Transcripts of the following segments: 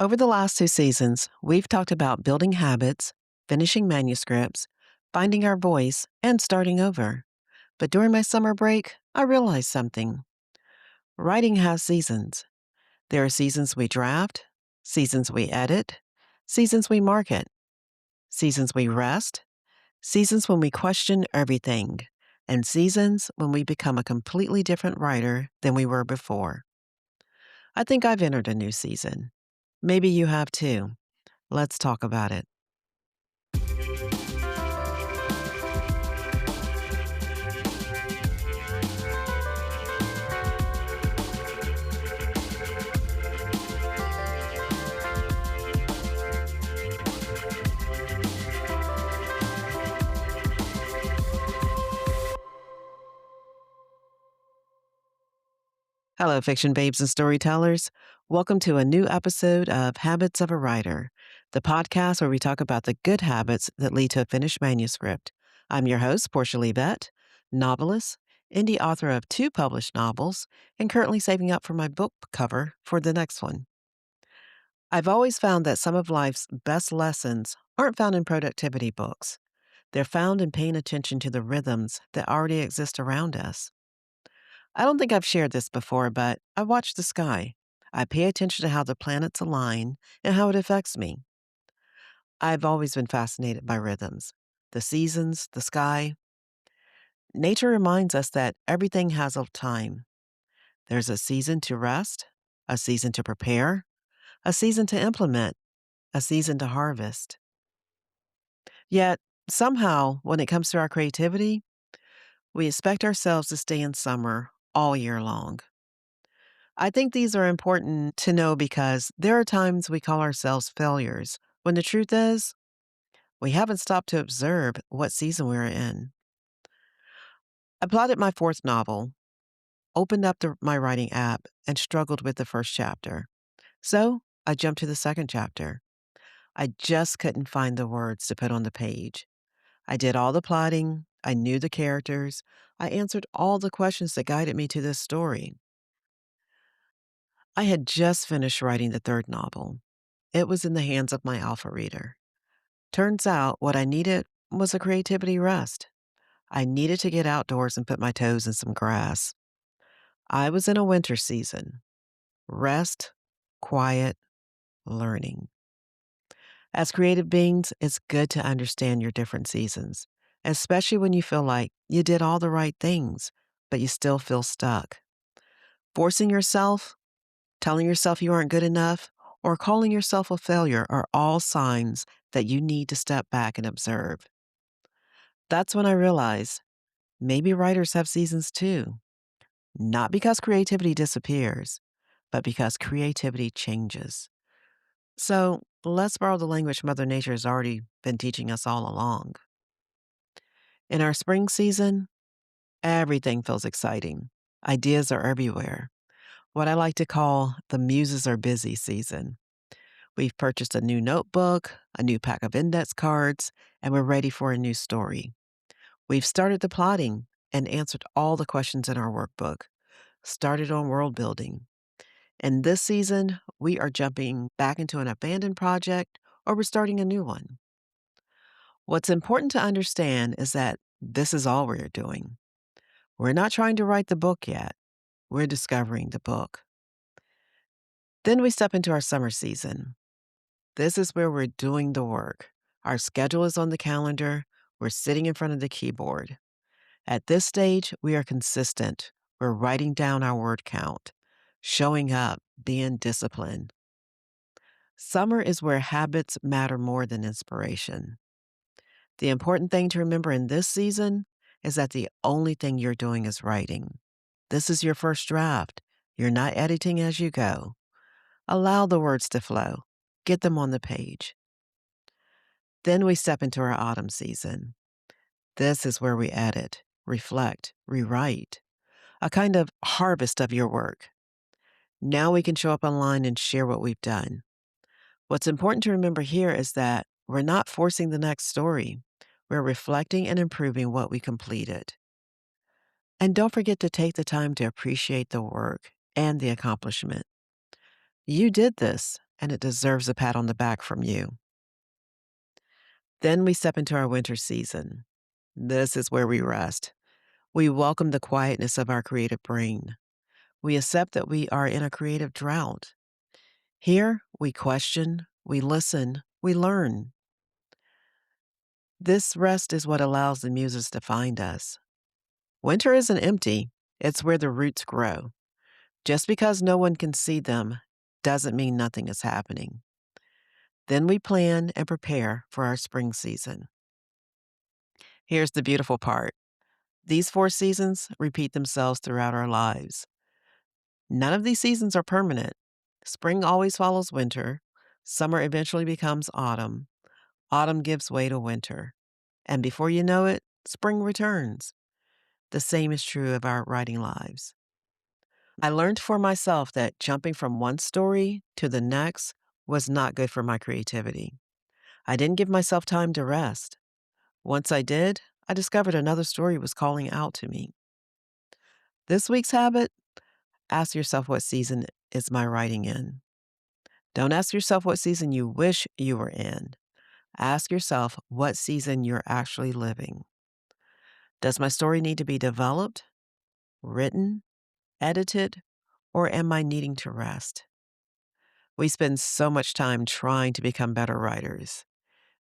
Over the last two seasons, we've talked about building habits, finishing manuscripts, finding our voice, and starting over. But during my summer break, I realized something. Writing has seasons. There are seasons we draft, seasons we edit, seasons we market, seasons we rest, seasons when we question everything, and seasons when we become a completely different writer than we were before. I think I've entered a new season. Maybe you have too. Let's talk about it. Hello, fiction babes and storytellers. Welcome to a new episode of Habits of a Writer, the podcast where we talk about the good habits that lead to a finished manuscript. I'm your host, Portia Levette, novelist, indie author of two published novels, and currently saving up for my book cover for the next one. I've always found that some of life's best lessons aren't found in productivity books. They're found in paying attention to the rhythms that already exist around us. I don't think I've shared this before, but I watch the sky. I pay attention to how the planets align and how it affects me. I've always been fascinated by rhythms, the seasons, the sky. Nature reminds us that everything has a time. There's a season to rest, a season to prepare, a season to implement, a season to harvest. Yet, somehow, when it comes to our creativity, we expect ourselves to stay in summer all year long. I think these are important to know because there are times we call ourselves failures, when the truth is, we haven't stopped to observe what season we're in. I plotted my fourth novel, opened up my writing app, and struggled with the first chapter. So I jumped to the second chapter. I just couldn't find the words to put on the page. I did all the plotting, I knew the characters, I answered all the questions that guided me to this story. I had just finished writing the third novel. It was in the hands of my alpha reader. Turns out what I needed was a creativity rest. I needed to get outdoors and put my toes in some grass. I was in a winter season. Rest, quiet, learning. As creative beings, it's good to understand your different seasons, especially when you feel like you did all the right things, but you still feel stuck. Forcing yourself, telling yourself you aren't good enough, or calling yourself a failure are all signs that you need to step back and observe. That's when I realized maybe writers have seasons too, not because creativity disappears, but because creativity changes. So let's borrow the language Mother Nature has already been teaching us all along. In our spring season, everything feels exciting. Ideas are everywhere. What I like to call the muses are busy season. We've purchased a new notebook, a new pack of index cards, and we're ready for a new story. We've started the plotting and answered all the questions in our workbook, started on world building. And this season, we are jumping back into an abandoned project or we're starting a new one. What's important to understand is that this is all we're doing. We're not trying to write the book yet. We're discovering the book. Then we step into our summer season. This is where we're doing the work. Our schedule is on the calendar. We're sitting in front of the keyboard. At this stage, we are consistent. We're writing down our word count, showing up, being disciplined. Summer is where habits matter more than inspiration. The important thing to remember in this season is that the only thing you're doing is writing. This is your first draft. You're not editing as you go. Allow the words to flow. Get them on the page. Then we step into our autumn season. This is where we edit, reflect, rewrite, a kind of harvest of your work. Now we can show up online and share what we've done. What's important to remember here is that we're not forcing the next story. We're reflecting and improving what we completed. And don't forget to take the time to appreciate the work and the accomplishment. You did this, and it deserves a pat on the back from you. Then we step into our winter season. This is where we rest. We welcome the quietness of our creative brain. We accept that we are in a creative drought. Here, we question, we listen, we learn. This rest is what allows the muses to find us. Winter isn't empty, it's where the roots grow. Just because no one can see them doesn't mean nothing is happening. Then we plan and prepare for our spring season. Here's the beautiful part: these 4 seasons repeat themselves throughout our lives. None of these seasons are permanent. Spring always follows winter, summer eventually becomes autumn, autumn gives way to winter, and before you know it, spring returns. The same is true of our writing lives. I learned for myself that jumping from one story to the next was not good for my creativity. I didn't give myself time to rest. Once I did, I discovered another story was calling out to me. This week's habit: ask yourself, what season is my writing in? Don't ask yourself what season you wish you were in. Ask yourself what season you're actually living. Does my story need to be developed, written, edited, or am I needing to rest? We spend so much time trying to become better writers.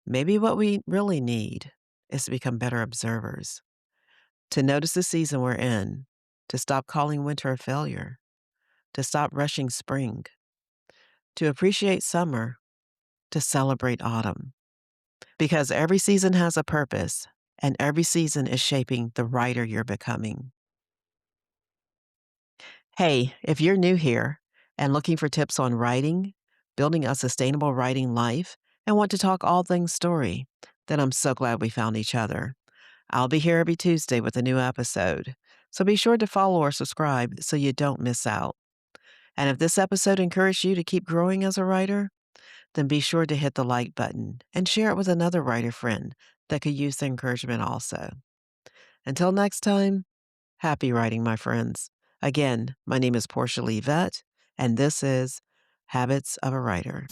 Maybe what we really need is to become better observers, to notice the season we're in, to stop calling winter a failure, to stop rushing spring, to appreciate summer, to celebrate autumn. Because every season has a purpose, and every season is shaping the writer you're becoming. Hey, if you're new here and looking for tips on writing, building a sustainable writing life, and want to talk all things story, then I'm so glad we found each other. I'll be here every Tuesday with a new episode, so be sure to follow or subscribe so you don't miss out. And if this episode encouraged you to keep growing as a writer, then be sure to hit the like button and share it with another writer friend that could use the encouragement also. Until next time, happy writing, my friends. Again, my name is Portia Lee Vett, and this is Habits of a Writer.